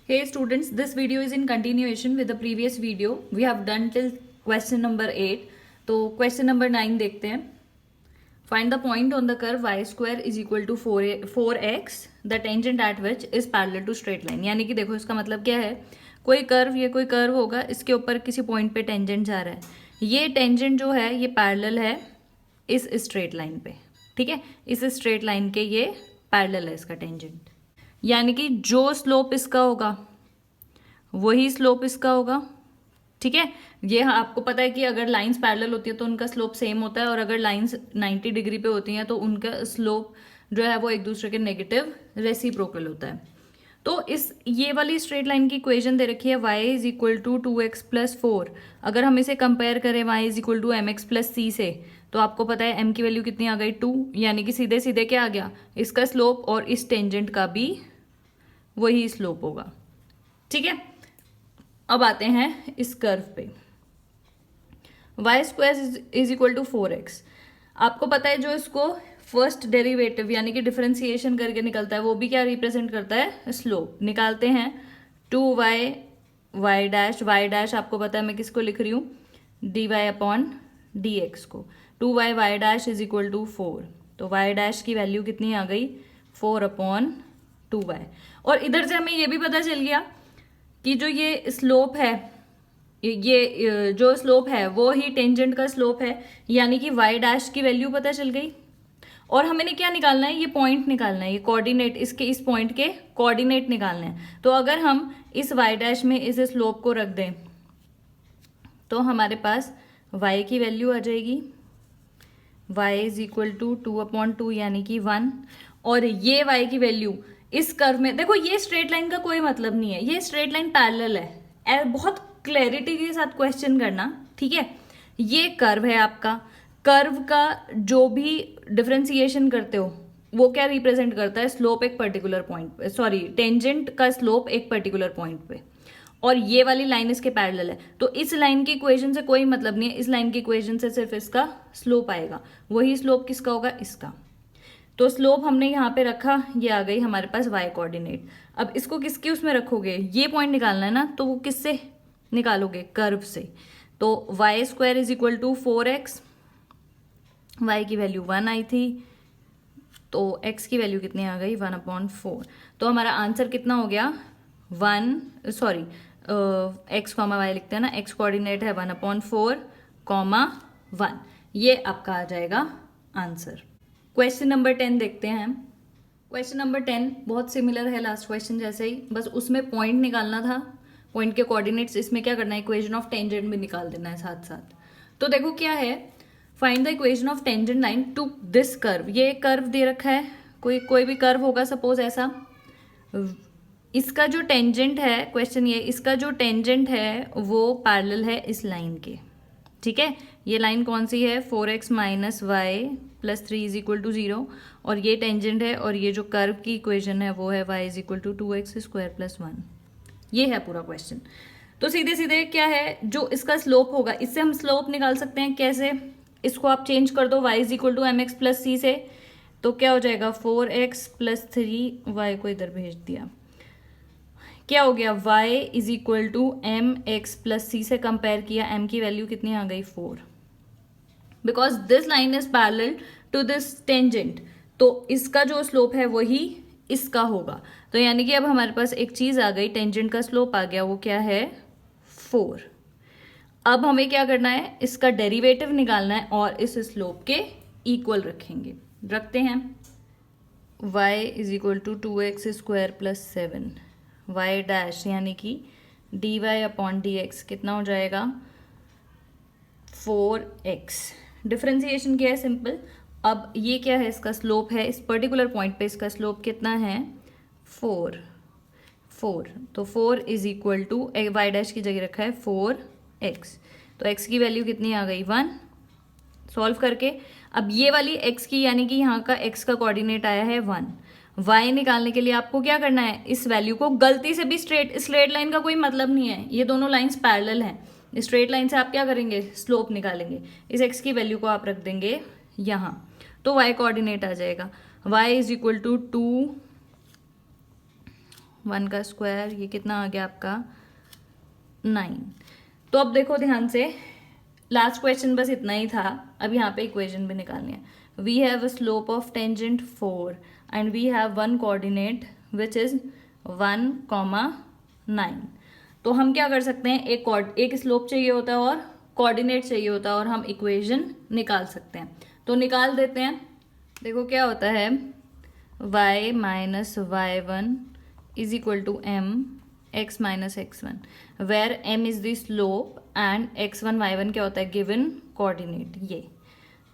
Hey students, this video is in continuation with the previous video. We have done till question number 8. तो question number 9 देखते हैं. Find the point on the curve y square is equal to 4x, the tangent at which is parallel to straight line. यानी कि देखो इसका मतलब क्या है, कोई कर्व, ये कोई कर्व होगा, इसके ऊपर किसी पॉइंट पे टेंजेंट जा रहा है. ये टेंजेंट जो है ये पैरेलल है इस स्ट्रेट लाइन पे. ठीक है, इस स्ट्रेट लाइन के ये पैरेलल है इसका टेंजेंट. यानी कि जो स्लोप इसका होगा वही स्लोप इसका होगा. ठीक है, ये आपको पता है कि अगर लाइंस पैरेलल होती है तो उनका स्लोप सेम होता है, और अगर लाइंस 90 डिग्री पे होती हैं तो उनका स्लोप जो है वो एक दूसरे के नेगेटिव रेसिप्रोकल होता है. तो इस ये वाली स्ट्रेट लाइन की इक्वेशन दे रखी है y is equal to 2x plus 4. अगर हम इसे कंपेयर करें y is equal to mx plus c से, तो आपको पता है m की वैल्यू कितनी आ गई 2. यानी कि सीधे सीधे क्या आ गया, इसका स्लोप और इस टेंजेंट का भी वही स्लोप होगा. ठीक है, अब आते हैं इस कर्व पे. Y square is equal to 4x. आपको पता है जो इसको फर्स्ट डेरिवेटिव यानी कि डिफरेंशिएशन करके निकलता है वो भी क्या रिप्रेजेंट करता है, स्लोप. निकालते हैं 2y y डैश आपको पता है मैं किसको लिख रही हूँ, dy अपॉन dx को. 2y y dash is equal to 4. तो y डैश की वैल्यू कितनी आ गई, 4 अपॉन 2y. और इधर से हमें ये भी पता चल गया कि जो ये स्लोप है, ये जो स्लोप है वो ही टेंजेंट का स्लोप है. यानी कि y डैश की वैल्यू पता चल गई. और हमें क्या निकालना है, ये पॉइंट निकालना है, ये कोऑर्डिनेट, इसके इस पॉइंट के कोऑर्डिनेट निकालने हैं. तो अगर हम इस y डैश में इस स्लोप को रख दें तो हमारे पास y की वैल्यू आ जाएगी, y is equal to 2 upon 2 यानी कि 1. और ये y की वैल्यू इस कर्व में, देखो ये स्ट्रेट लाइन का कोई मतलब नहीं है, ये स्ट्रेट लाइन पैरेलल है. बहुत क्लैरिटी के साथ क्वेश्चन करना. ठीक है, ये कर्व है आपका. कर्व का जो भी डिफरेंशिएशन करते हो वो क्या रिप्रेजेंट करता है, स्लोप एक पर्टिकुलर पॉइंट पे, सॉरी टेंजेंट का स्लोप एक पर्टिकुलर पॉइंट पे. और ये वाली लाइन इसके पैरेलल है. तो इस लाइन की इक्वेशन से कोई मतलब नहीं है, इस लाइन की इक्वेशन से सिर्फ इसका स्लोप आएगा. वही स्लोप किसका होगा, इसका. तो स्लोप हमने यहाँ पे रखा, ये आ गई हमारे पास y कोऑर्डिनेट. अब इसको किसके उसमें रखोगे, ये पॉइंट निकालना है ना, तो वो किससे निकालोगे, कर्व से. तो y square is equal to 4x, y की वैल्यू 1 आई थी, तो x की वैल्यू कितनी आ गई, 1 अपॉन 4. तो हमारा आंसर कितना हो गया, 1, सॉरी x कॉमा y लिखते हैं ना, x कोऑर्डिनेट है 1 अपॉन 4 कॉमा 1. ये आपका आ जाएगा आंसर. क्वेश्चन नंबर 10 देखते हैं. क्वेश्चन नंबर 10 बहुत सिमिलर है लास्ट क्वेश्चन जैसे ही, बस उसमें पॉइंट निकालना था, पॉइंट के कोऑर्डिनेट्स. इसमें क्या करना है, इक्वेशन ऑफ टेंजेंट भी निकाल देना है साथ साथ. तो देखो क्या है, find the equation of tangent line to this curve. ये कर्व दे रखा है, कोई भी कर्व होगा सपोज ऐसा. इसका जो टेंजेंट है, क्वेश्चन ये, इसका जो टेंजेंट है वो पैरेलल है इस लाइन के. ठीक है, ये लाइन कौन सी है, 4x minus y plus 3 is equal to 0. और ये टेंजेंट है, और ये जो कर्व की इक्वेशन है वो है y is equal to 2x square plus 1. ये है पूरा क्वेश्चन. तो सीधे सीधे क्या है, जो इसका स्लोप होगा, इससे हम स्लोप निकाल सकते हैं. कैसे, इसको आप चेंज कर दो y is equal to m x plus c से, तो क्या हो जाएगा 4x प्लस 3, y को इधर भेज दिया, क्या हो गया, y is equal to m x plus c से कंपेयर किया, m की वैल्यू कितनी आ गई 4. Because this line is parallel to this tangent, तो इसका जो स्लोप है वही इसका होगा. तो यानी कि अब हमारे पास एक चीज आ गई, टेंजेंट का स्लोप आ गया, वो क्या है 4. अब हमें क्या करना है, इसका डेरिवेटिव निकालना है और इस स्लोप के इक्वल रखेंगे. रखते हैं, y is equal to 2x square plus 7, y dash यानी कि dy अपॉन dx कितना हो जाएगा 4x. डिफरेंशिएशन क्या है, सिंपल. अब ये क्या है, इसका स्लोप है, इस पर्टिकुलर पॉइंट पे इसका स्लोप कितना है 4. तो 4 is equal to y dash की जगह रखा है 4x, तो x की वैल्यू कितनी आ गई 1. सॉल्व करके अब ये वाली x की, यानी कि यहाँ का x का कोऑर्डिनेट आया है 1. y निकालने के लिए आपको क्या करना है, इस वैल्यू को गलती से भी स्ट्रेट लाइन का कोई मतलब नहीं है, ये दोनों लाइंस पैरेलल हैं. स्ट्रेट लाइन से आप क्या करेंगे, स्लोप निकालेंगे. इस x की वैल्यू को आप रख देंगे यहाँ, तो y कोऑर्डिनेट आ जाएगा, y इज इक्वल टू 2 1 का स्क्वायर, ये कितना आ गया आपका 9। तो अब देखो ध्यान से, लास्ट क्वेश्चन बस इतना ही था। अब यहाँ पे इक्वेशन भी निकालनी है। We have a slope of tangent 4 and we have one coordinate which is 1,9। तो हम क्या कर सकते हैं, एक स्लोप चाहिए होता है और कोऑर्डिनेट चाहिए होता है और हम इक्वेशन निकाल सकते हैं। तो निकाल देते हैं। देखो क्या होता है, y minus y1 is equal to m x minus x1 where m is the slope and x1 y1 क्या होता है, गिवन कोऑर्डिनेट ये।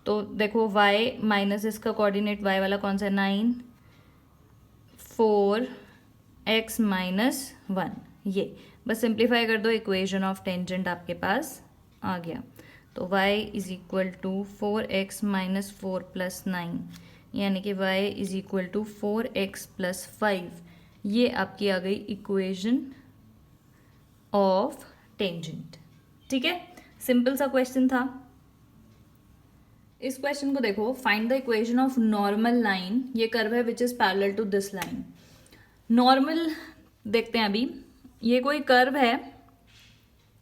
तो देखो y माइनस इसका कोऑर्डिनेट y वाला कौन सा है 9, 4 x माइनस 1, ये बस सिंप्लीफाई कर दो, इक्वेशन ऑफ टेंजेंट आपके पास आ गया। तो y is equal to 4x minus 4 plus 9 यानी कि y is equal to 4x plus 5, ये आपकी आ गई इक्वेशन ऑफ टेंजेंट। ठीक है, सिंपल सा क्वेश्चन था। इस क्वेश्चन को देखो, find the equation of normal line, ये कर्व है which is parallel to this line. Normal देखते हैं अभी, ये कोई कर्व है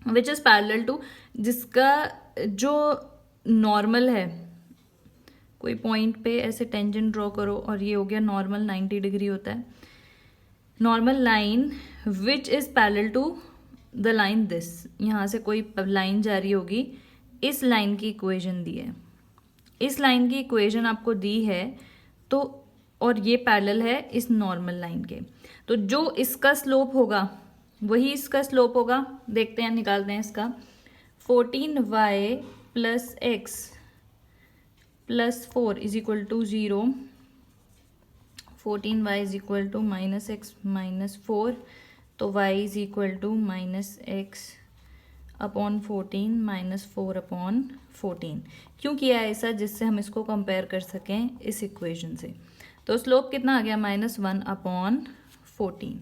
विच इज पैरेलल टू, जिसका जो नॉर्मल है, कोई पॉइंट पे ऐसे टेंजेंट ड्रॉ करो और ये हो गया नॉर्मल, 90 डिग्री होता है। Normal line which is parallel to the line this, यहाँ से कोई लाइन जा रही होगी, इस लाइन की इक्वेशन दी है, इस लाइन की इक्वेशन आपको दी है तो, और ये पैरेलल है इस नॉर्मल लाइन के, तो जो इसका स्लोप होगा वही इसका स्लोप होगा। देखते हैं, निकालते हैं इसका। 14y plus x plus 4 is equal to 0, 14y is equal to minus x minus 4, तो y is equal to minus x upon 14 minus 4 upon 14। क्यों किया है ऐसा, जिससे हम इसको कंपेयर कर सकें इस इक्वेशन से। तो स्लोप कितना आ गया, -1 अपॉन 14,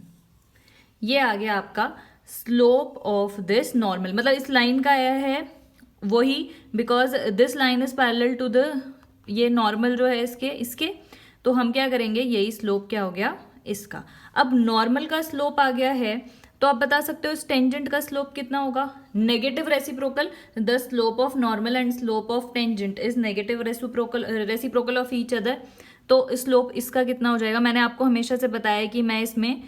ये आ गया आपका स्लोप ऑफ दिस नॉर्मल, मतलब इस लाइन का आया है वही, because this line is parallel to the, ये नॉर्मल जो है इसके, तो हम क्या करेंगे, यही स्लोप क्या हो गया इसका। अब नॉर्मल का स्लोप आ गया है तो आप बता सकते हो इस टेंजेंट का स्लोप कितना होगा, negative reciprocal. The slope of normal and slope of tangent is negative reciprocal of each other. तो स्लोप इसका कितना हो जाएगा, मैंने आपको हमेशा से बताया कि मैं इसमें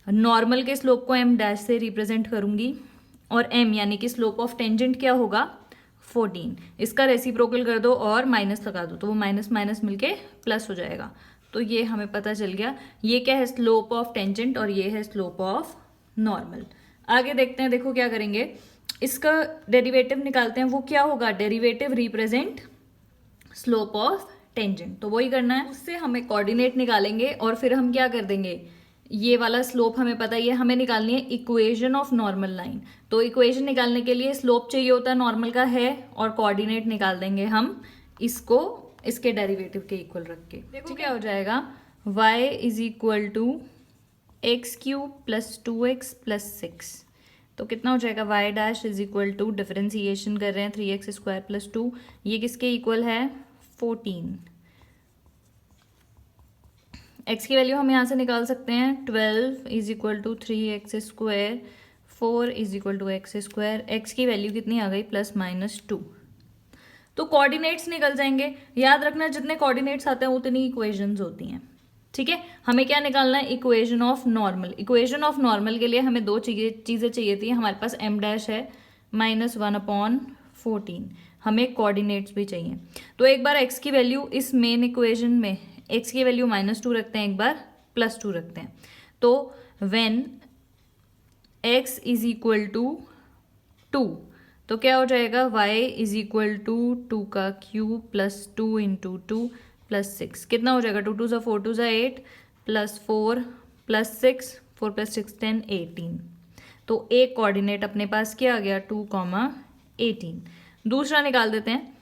नॉर्मल के स्लोप को m डैश से रिप्रेजेंट करूंगी और m यानी कि स्लोप ऑफ टेंजेंट क्या होगा 14, इसका रेसिप्रोकल कर दो और माइनस लगा दो तो वो माइनस माइनस मिलके प्लस हो जाएगा। तो ये हमें पता चल गया, ये क्या है स्लोप ऑफ टेंजेंट और ये है स्लोप ऑफ नॉर्मल। आगे देखते हैं, देखो क्या करेंगे, इसका डेरिवेटिव निकालते हैं। वो क्या होगा, derivative represent slope of tangent, तो वही करना है। उससे हमें कोऑर्डिनेट निकालेंगे और फिर हम क्या कर देंगे, ये वाला स्लोप हमें पता ही है, हमें निकालनी है इक्वेशन ऑफ नॉर्मल लाइन। तो इक्वेशन निकालने के लिए स्लोप चाहिए होता है नॉर्मल का है और कोऑर्डिनेट निकाल देंगे हम इसको इसके डेरिवेटिव के इक्वल रख के। देखो क्या हो जाएगा, y is equal to x cube plus 2x plus 6, तो कितना हो जाएगा y dash is equal to, differentiation कर रहे हैं 3x स्क्वायर प्लस 2, ये किसके इक्वल है 14। x की वैल्यू हम यहाँ से निकाल सकते हैं, 12 is equal to 3x square, 4 is equal to x square, x की वैल्यू कितनी आ गई +-2। तो कोऑर्डिनेट्स निकल जाएंगे। याद रखना जितने कोऑर्डिनेट्स आते हैं उतनी इक्वेशंस होती हैं। ठीक है, हमें क्या निकालना है, equation of normal. Equation of normal के लिए हमें दो चीजें चाहिए थी, हमारे पास m डैश है -1/14, हमें कोऑर्डिनेट्स भी चाहिए। तो एक बार x की वैल्यू इस मेन इक्वेशन में x की वैल्यू -2 रखते हैं, एक बार +2 रखते हैं। तो when x is equal to 2 तो क्या हो जाएगा, y इज इक्वल टू 2 का क्यूब प्लस 2 इंटू 2 प्लस 6, कितना हो जाएगा, 2 2 ज़ा 4 2 ज़ा 8 प्लस 4 प्लस 6 4 प्लस 6 10 18। तो एक कोऑर्डिनेट अपने पास क्या आ गया 2,18। दूसरा निकाल देते हैं,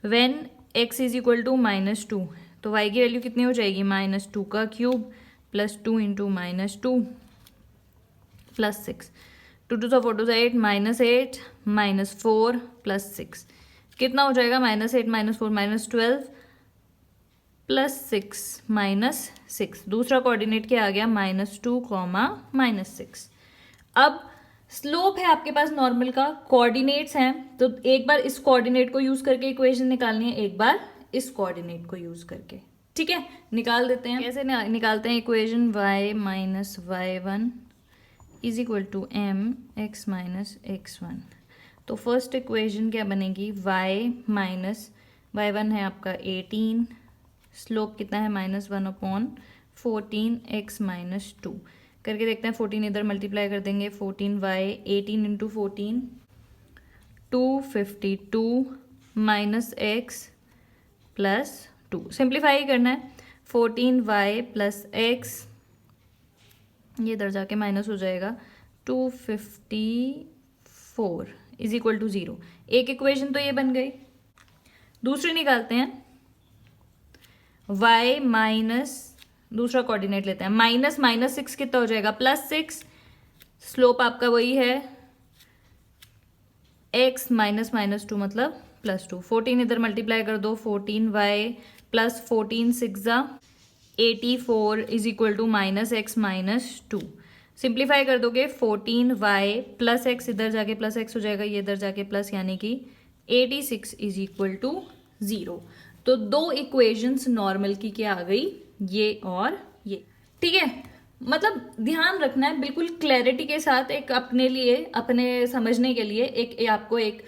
when x is equal to -2 तो y की वैल्यू कितनी हो जाएगी, -2 का क्यूब प्लस 2 इंटू -2 प्लस 6, 2 2 ज़ा 4 2 ज़ा 8 -8 -4 प्लस 6, कितना हो जाएगा, -8 -4 -12 +6 -6, दूसरा कोऑर्डिनेट क्या आ गया -2, -6। अब स्लोप है आपके पास नॉर्मल का, कोऑर्डिनेट्स हैं, तो एक बार इस कोऑर्डिनेट को यूज करके इक्वेशन निकालनी है, एक बार इस कोऑर्डिनेट को यूज करके। ठीक है, निकाल देते हैं। कैसे निकालते हैं equation? y - y1 = mx - x1। तो फर्स्ट इक्वेशन क्या बनेगी? y - y1 है आपका 18, स्लोप कितना है -1/14 x - 2। करके देखते हैं, 14 इधर मल्टीप्लाई कर देंगे, 14y 18 × 14 252 -x + 2। सिंप्लीफाई करना है, 14y + x, ये इधर जाके माइनस हो जाएगा, 254 = 0। एक इक्वेशन तो ये बन गई। दूसरी निकालते हैं, y माइनस, दूसरा कोऑर्डिनेट लेते हैं, -6 कितना हो जाएगा? +6, स्लोप आपका वही है x -2 मतलब +2। 14 इधर मल्टीप्लाई कर दो, 14y + 14 6 84 = -x - 2। सिंप्लीफाई कर दोगे, 14y + x इधर जाके +x हो जाएगा, ये इधर जाके प्लस, यानी कि 86 = 0। तो दो इक्वेशंस नॉर्मल की क्या आ गई? ये और ये। ठीक है, मतलब ध्यान रखना है बिल्कुल क्लैरिटी के साथ, एक अपने लिए, अपने समझने के लिए एक आपको एक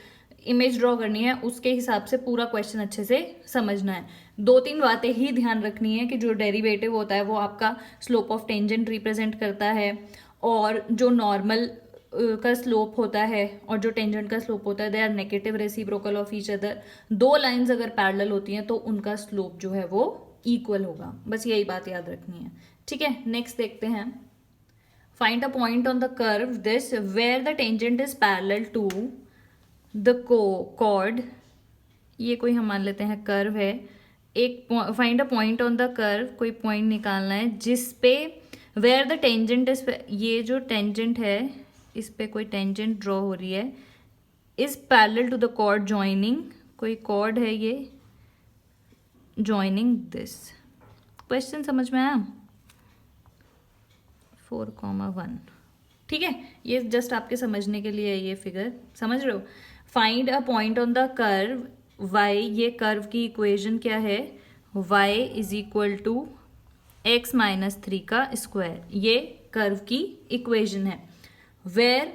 इमेज ड्रॉ करनी है, उसके हिसाब से पूरा क्वेश्चन अच्छे से समझना है। 2-3 बातें ही ध्यान रखनी है कि जो डेरिवेटिव होता है वो आपका स्लोप ऑफ टेंजेंट रिप्रेजेंट करता है, और जो नॉर्मल का स्लोप होता है और जो टेंजेंट का स्लोप होता है, they are negative reciprocal of each other. दो लाइंस अगर पैरेलल होती हैं तो उनका स्लोप जो है वो इक्वल होगा, बस यही बात याद रखनी है। ठीक है, नेक्स्ट देखते हैं, find a point on the curve this where the tangent is parallel to the chord. ये कोई हम मान लेते हैं कर्व है, एक find a point on the curve, कोई पॉइंट निकालना है जिस पे वेयर द टेंजेंट इज, ये जो टेंजेंट है इस पे कोई टेंजेंट ड्रॉ हो रही है, is parallel to the chord joining, कोई कॉर्ड है ये जॉइनिंग दिस। क्वेश्चन समझ में आया? 4,1। ठीक है, ये जस्ट आपके समझने के लिए ये फिगर, समझ रहे हो? Find a point on the curve y, ये कर्व की इक्वेशन क्या है? y = x - 3 का स्क्वायर, ये कर्व की इक्वेशन है। Where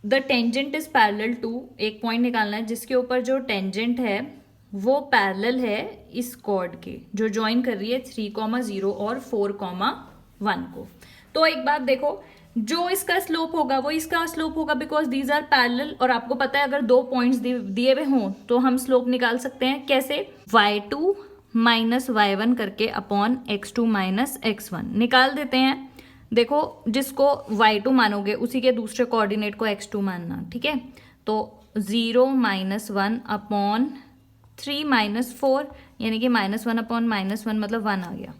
the tangent is parallel to, एक पॉइंट निकालना है जिसके ऊपर जो टेंजेंट है वो पैरेलल है इस कॉर्ड के, जो ज्वाइन कर रही है 3,0 और 4,1 को। तो एक बात देखो, जो इसका स्लोप होगा वो इसका स्लोप होगा, बिकॉज दीज आर पैरेलल। और आपको पता है अगर दो पॉइंट्स दिए हुए हों तो हम स्लोप निकाल सकते हैं कैसे? y2 - y1 करके अपॉन x2 - x1 निकाल देते हैं। देखो, जिसको y2 मानोगे उसी के दूसरे कोऑर्डिनेट को x2 मानना। ठीक है, तो 0 - 1 अपॉन 3 - 4, यानी कि -1 अपॉन -1 मतलब 1 आ गया।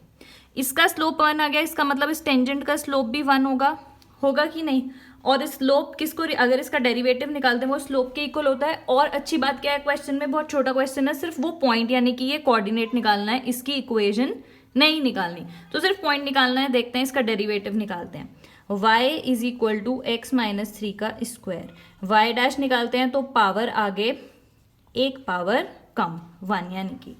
इसका स्लोप 1 आ गया, इसका मतलब इस टेंजेंट का स्लोप भी 1 होगा कि नहीं? और इस स्लोप किसको, अगर इसका डेरिवेटिव निकालते हैं वो स्लोप के इक्वल होता है। और अच्छी बात क्या है, क्वेश्चन में बहुत छोटा क्वेश्चन है, सिर्फ वो पॉइंट यानी कि ये कोऑर्डिनेट निकालना है, इसकी इक्वेशन नहीं निकालनी, तो सिर्फ पॉइंट निकालना है। देखते हैं इसका डेरिवेटिव निकालते हैं। y = x - 3 का स्क्वायर, y डैश निकालते हैं तो पावर आगे एक पावर कम 1, यानी कि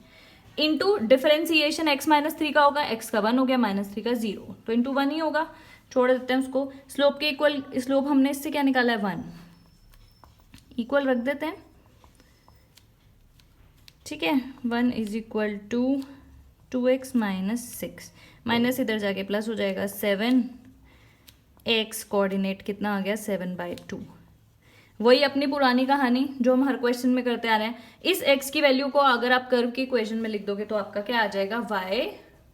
इंटू डिफरेंशिएशन x - 3 का होगा, x का 1 हो गया, -3 का 0, तो इंटू 1 ही होगा, छोड़ देते हैं उसको। स्लोप के इक्वल, स्लोप हमने इससे क्या निकाला है? 1, इक्वल रख देते हैं। ठीक है, 1 = 2x - 6, माइनस इधर जाके प्लस हो जाएगा 7, x कोऑर्डिनेट कितना आ गया? 7/2। वही अपनी पुरानी कहानी जो हम हर क्वेश्चन में करते आ रहे हैं। इस x की वैल्यू को अगर आप कर्व की इक्वेशन में लिख दोगे तो आपका क्या आ जाएगा? y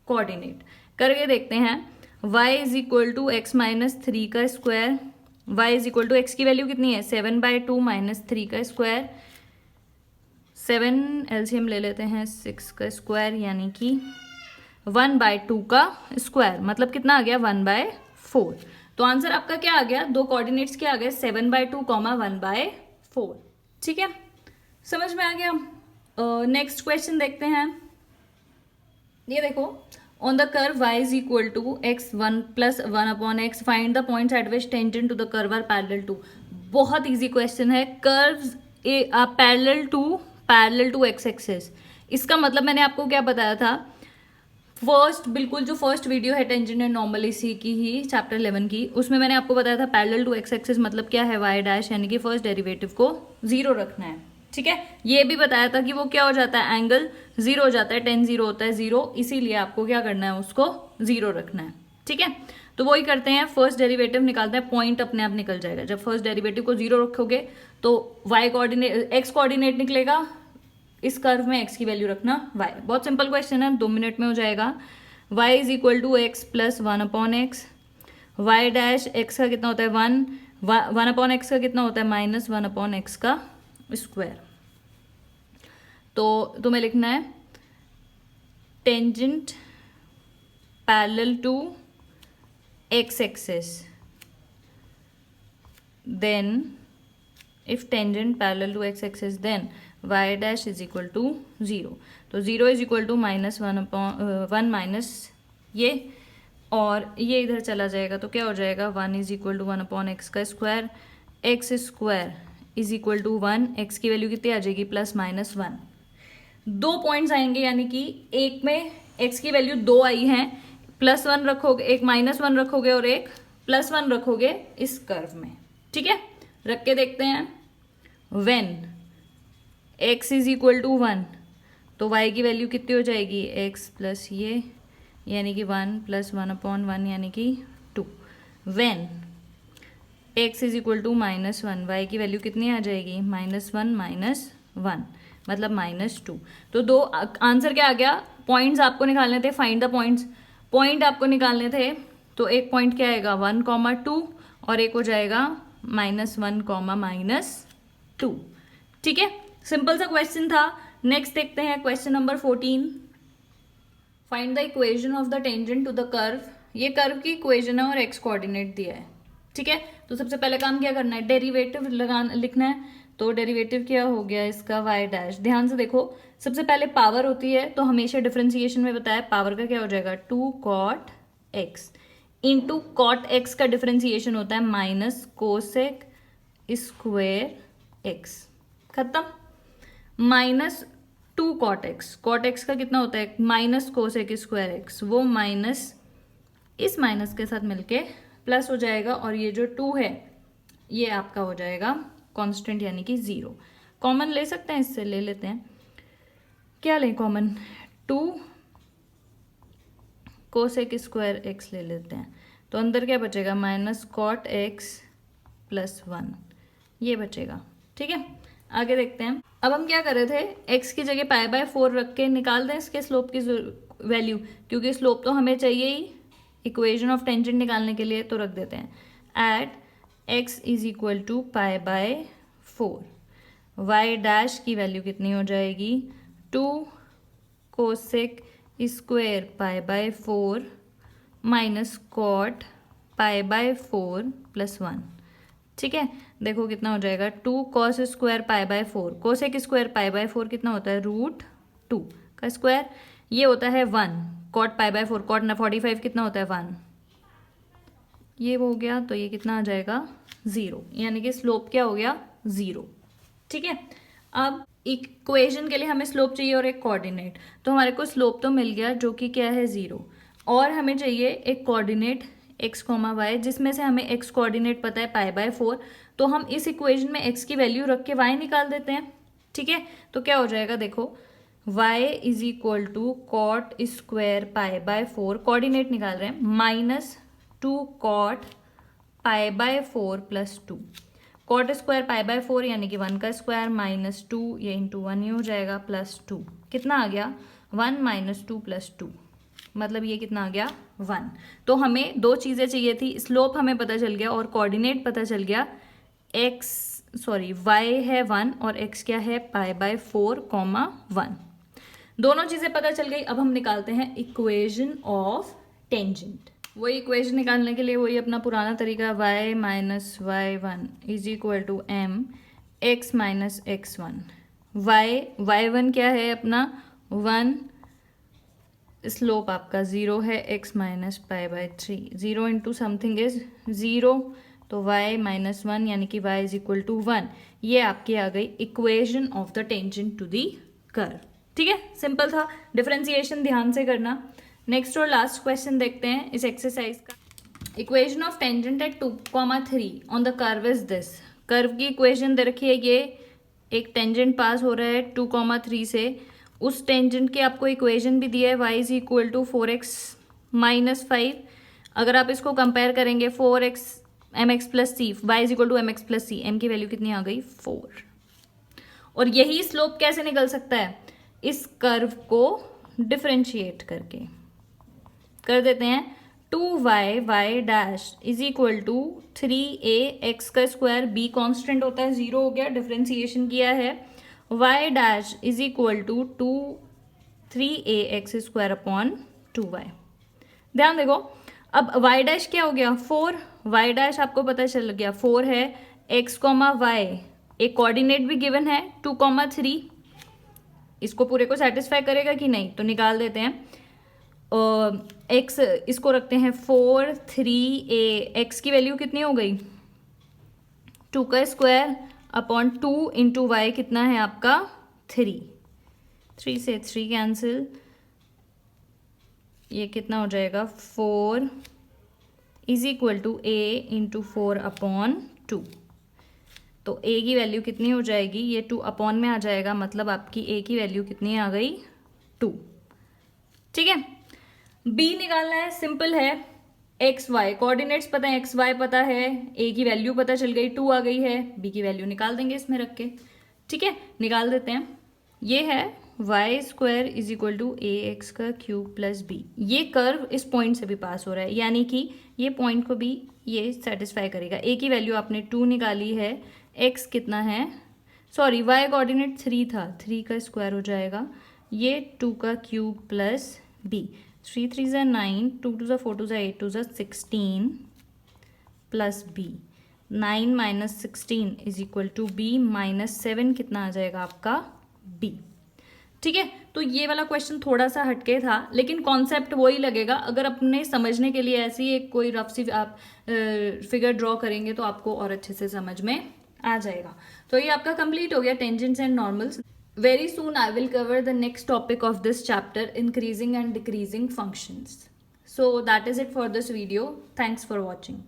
coordinate. करके देखते हैं, y = x - 3 का स्क्वायर, y = x की वैल्यू कितनी है? 7/2 - 3 का स्क्वायर, 7 एलसीएम ले लेते हैं, 6 का स्क्वायर, यानी कि 1/2 का स्क्वायर, मतलब कितना आ गया? 1/4। तो आंसर आपका क्या आ गया? दो कोऑर्डिनेट्स क्या आ गए? 7/2, 1/4। ठीक है, समझ में आ गया? नेक्स्ट क्वेश्चन देखते हैं। ये देखो, on the curve y is equal to x 1 plus 1 upon x, find the points at which tangent to the curve are parallel to. बहुत इजी क्वेश्चन है। Curves parallel to x axis, इसका मतलब मैंने आपको क्या बताया था, बिल्कुल जो फर्स्ट वीडियो है टेंजेंट एंड नॉर्मल इसी की ही चैप्टर 11 की, उसमें मैंने आपको बताया था पैरेलल टू एक्स एक्सिस मतलब क्या है, y डैश, यानी कि फर्स्ट डेरिवेटिव को 0 रखना है। ठीक है, ये भी बताया था कि वो क्या हो जाता है, एंगल 0 हो जाता है, tan 0 होता है 0, इसीलिए आपको क्या करना है, उसको 0 रखना है। ठीक है, तो वही करते हैं, फर्स्ट डेरिवेटिव निकालते हैं, पॉइंट अपने आप निकल जाएगा। जब फर्स्ट डेरिवेटिव को 0 रखोगे तो y कोऑर्डिनेट, x कोऑर्डिनेट निकलेगा, इस कर्व में x की वैल्यू रखना y। बहुत सिंपल क्वेश्चन है, 2 मिनट में हो जाएगा। y is equal to x plus 1 upon x, y dash x का कितना होता है 1 अपॉन एक्स का कितना होता है माइनस 1 अपॉन एक्स का स्क्वायर। तो तुम्हें लिखना है tangent parallel to x axis, then if tangent parallel to x axis then y dash is equal to 0। तो 0 is equal to minus 1 upon 1 minus ये, और ये इधर चला जाएगा तो क्या हो जाएगा, 1 is equal to 1 upon x का square, x square is equal to 1, x की वैल्यू कितनी आ जाएगी, प्लस माइनस 1। 2 पॉइंट्स आएंगे, यानी कि एक में एक्स की वैल्यू 2 आई है, प्लस 1 रखोगे, एक माइनस 1 रखोगे और एक प्लस 1 रखोगे इस कर्व में। ठीक है, रख के देखते हैं। when x is equal to 1 तो y की वैल्यू कितनी हो जाएगी, x प्लस ये यानी कि 1 प्लस 1 अपॉन 1 यानी कि 2। when x is equal to minus 1 y की वैल्यू कितनी आ जाएगी, माइनस 1 माइनस 1 मतलब माइनस 2। तो दो आंसर क्या आ गया, पॉइंट्स आपको निकालने थे, फाइंड द पॉइंट्स, पॉइंट आपको निकालने थे। तो एक पॉइंट क्या आएगा 1,2 और एक हो जाएगा -1, -2। ठीक है, सिंपल सा क्वेश्चन था। नेक्स्ट देखते हैं question number 14। Find the equation of the tangent to the curve. ये कर्व की इक्वेशन है और एक्स कोऑर्डिनेट दिया है। ठीक है, तो सबसे पहले काम क्या करना है, डेरिवेटिव लिखना है। तो डेरिवेटिव क्या हो गया इसका, y डैश। ध्यान से देखो, सबसे पहले पावर होती है तो हमेशा डिफरेंशिएशन में बताया पावर का क्या हो जाएगा, 2 cot x into cot x का डिफरेंशिएशन होता है माइनस कोसेक स्क्वेयर एक्स। खत्म। -2 cot x, cot x का कितना होता है माइनस कोसेक स्क्वायर एक्स, वो माइनस इस माइनस के साथ मिलके प्लस हो जाएगा, और ये जो 2 है ये आपका हो जाएगा कांस्टेंट यानी कि 0। कॉमन ले सकते हैं, इससे ले लेते हैं, क्या लें कॉमन, 2 कोसेक स्क्वायर एक्स ले लेते हैं। तो अंदर क्या बचेगा, माइनस कॉट एक्स प्लस 1 ये बचेगा। ठीक है, आगे देखते हैं। अब हम क्या कर रहे थे, x की जगह π/4 रख के निकाल दें इसके स्लोप की वैल्यू, क्योंकि स्लोप तो हमें चाहिए ही इक्वेशन ऑफ टेंजेंट निकालने के लिए, तो रख देते हैं at x is equal to π/4। y dash की वैल्यू कितनी हो जाएगी, 2 cosec square π/4 minus cot π/4 plus 1। ठीक है, देखो कितना हो जाएगा, 2 cos स्क्वायर π/4, कोसेक स्क्वायर π/4 कितना होता है, √2 का स्क्वायर, ये होता है 1, कॉट π/4, कॉट 45 कितना होता है 1, ये हो गया, तो ये कितना आ जाएगा 0, यानी कि स्लोप क्या हो गया 0। ठीक है, अब इक्वेशन के लिए हमें स्लोप चाहिए और एक कोऑर्डिनेट, तो हमारे को स्लोप तो मिल गया जो कि क्या है 0, और हमें चाहिए एक कोऑर्डिनेट x, y, जिसमें से हमें x कोऑर्डिनेट पता है π/4, तो हम इस इक्वेशन में x की वैल्यू रख के y निकाल देते हैं। ठीक है, तो क्या हो जाएगा, देखो y is equal to cot square π/4, coordinate निकाल रहे हैं, -2 cot π/4 प्लस 2, कॉट स्क्वायर π/4 यानी कि 1 का स्क्वायर माइनस 2, ये इंटू 1 ही हो जाएगा, प्लस 2 कितना आ गया 1 - 2 + 2, मतलब ये कितना आ गया 1। तो हमें दो चीज़ें चाहिए थी, स्लोप हमें पता चल गया और कोऑर्डिनेट पता चल गया, y है 1 और x क्या है π/4, 1। दोनों चीज़ें पता चल गई। अब हम निकालते हैं इक्वेशन ऑफ टेंजेंट। वही इक्वेशन निकालने के लिए वही अपना पुराना तरीका, y - y1 is equal to m x - x1। y1 क्या है अपना 1 स्लोप आपका 0 है, x minus pi by 3, 0 into something is 0, तो y माइनस 1 यानी कि y इज इक्वल टू 1। ये आपकी आ गई equation of the tangent to the curve. ठीक है, सिंपल था, डिफरेंशिएशन ध्यान से करना। नेक्स्ट और लास्ट क्वेश्चन देखते हैं इस एक्सरसाइज का। Equation of tangent at 2,3 on the curve is this. Curve की इक्वेशन दे रखी है, ये एक टेंजेंट पास हो रहा है 2,3 से, उस टेंजेंट की आपको इक्वेशन भी दिया है y is equal to 4x minus 5। अगर आप इसको कंपेयर करेंगे 4x mx plus c, y is equal to mx plus c, m की वैल्यू कितनी आ गई 4। और यही स्लोप कैसे निकल सकता है, इस कर्व को डिफरेंशिएट करके कर देते हैं। 2y y dash is equal to 3a x का स्क्वायर, b कॉन्स्टेंट होता है 0 हो गया, डिफरेंशिएशन किया है। y dash is equal to 3a x square upon 2y। ध्यान देखो, अब y डैश क्या हो गया 4, y डैश आपको पता चल गया 4 है, x कॉमा y एक कोऑर्डिनेट भी गिवन है 2,3, इसको पूरे को सेटिस्फाई करेगा कि नहीं, तो निकाल देते हैं। x इसको रखते हैं 4 3a, x की वैल्यू कितनी हो गई 2 का स्क्वायर अपॉन 2 इंटू वाई कितना है आपका 3, 3 से 3 कैंसिल, ये कितना हो जाएगा 4 is equal to a into 4 upon 2। तो a की वैल्यू कितनी हो जाएगी, ये 2 अपॉन में आ जाएगा, मतलब आपकी a की वैल्यू कितनी आ गई 2। ठीक है, b निकालना है, सिंपल है, एक्स वाई कोऑर्डिनेट्स पता है, एक्स वाई पता है, a की वैल्यू पता चल गई 2 आ गई है, b की वैल्यू निकाल देंगे इसमें रख के। ठीक है, निकाल देते हैं। ये है y square is equal to a x का क्यूब प्लस बी। ये कर्व इस पॉइंट से भी पास हो रहा है, यानी कि ये पॉइंट को भी ये सेटिस्फाई करेगा। a की वैल्यू आपने 2 निकाली है, x कितना है, सॉरी y कोऑर्डिनेट 3 था, 3 का स्क्वायर हो जाएगा, ये 2 का क्यूब प्लस b, 3 3 ज़ा 9, 2 2 ज़ा 4 2 ज़ा 8 2 ज़ा 16 plus b, 9 minus 16 is equal to b minus 7 कितना आ जाएगा आपका b। ठीक है, तो ये वाला क्वेश्चन थोड़ा सा हटके था, लेकिन कॉन्सेप्ट वही लगेगा। अगर अपने समझने के लिए ऐसी एक कोई रफ सी आप फिगर ड्रॉ करेंगे तो आपको और अच्छे से समझ में आ जाएगा। तो ये आपका कंप्लीट हो गया tangents and normals. Very soon I will cover the next topic of this chapter, increasing and decreasing functions. So that is it for this video. Thanks for watching.